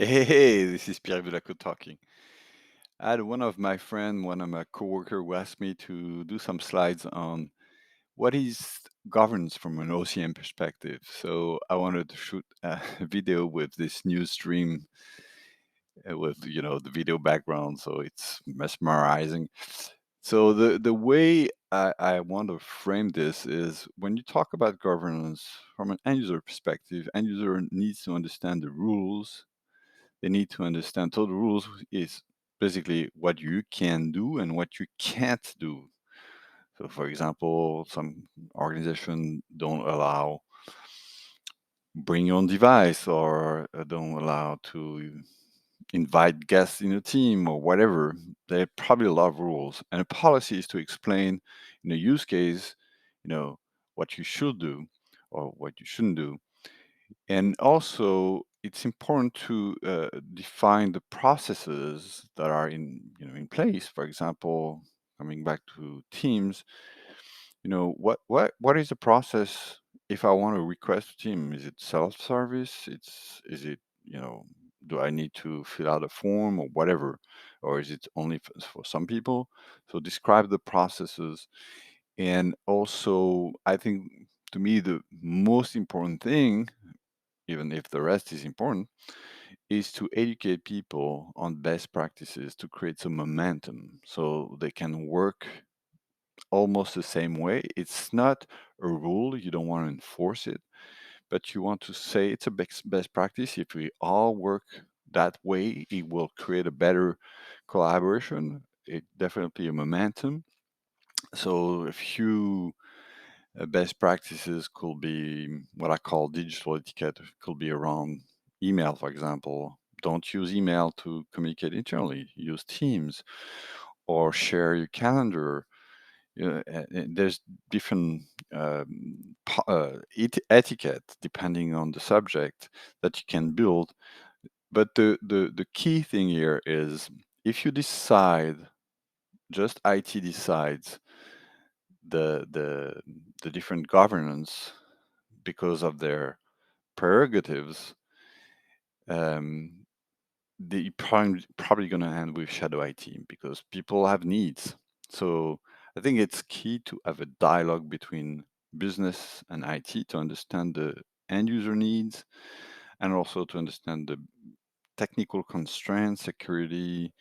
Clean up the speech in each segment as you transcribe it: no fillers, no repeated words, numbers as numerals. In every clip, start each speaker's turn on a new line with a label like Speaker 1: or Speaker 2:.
Speaker 1: Hey, this is Pierre Villacco talking. I had one of my coworker, who asked me to do some slides on what is governance from an OCM perspective. So I wanted to shoot a video with this new stream with the video background, so it's mesmerizing. So the way I want to frame this is when you talk about governance from an end user perspective, end user needs to understand the rules. They need to understand. So the rules is basically what you can do and what you can't do. So, for example, some organization don't allow bring your own device, or don't allow to invite guests in your team or whatever. There are probably a lot of rules, and a policy is to explain in a use case, you know, what you should do or what you shouldn't do. And also, it's important to define the processes that are in place. For example, coming back to Teams, what is the process if I want to request a team? Is it self-service? Is it do I need to fill out a form or whatever, or is it only for some people? So describe the processes, and also I think to me the most important thing, even if the rest is important, is to educate people on best practices to create some momentum so they can work almost the same way. It's not a rule, you don't want to enforce it, but you want to say it's a best practice. If we all work that way, it will create a better collaboration, it definitely a momentum. So a few best practices could be what I call digital etiquette. It could be around email, for example. Don't use email to communicate internally. Use Teams or share your calendar. There's different etiquette depending on the subject that you can build. But the key thing here is if you decide, just IT decides the different governance because of their prerogatives, um, they probably going to end with shadow IT because people have needs. So I think it's key to have a dialogue between business and IT to understand the end user needs, and also to understand the technical constraints, security,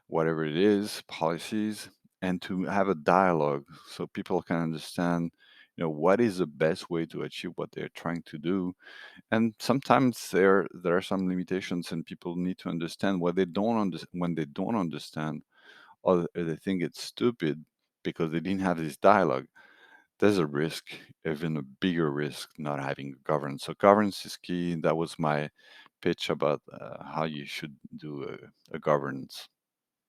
Speaker 1: whatever it is, policies, and to have a dialogue so people can understand, what is the best way to achieve what they're trying to do. And sometimes there are some limitations, and people need to understand what they don't when they don't understand, or they think it's stupid because they didn't have this dialogue. There's a risk, even a bigger risk, not having governance. So governance is key. That was my pitch about how you should do a governance.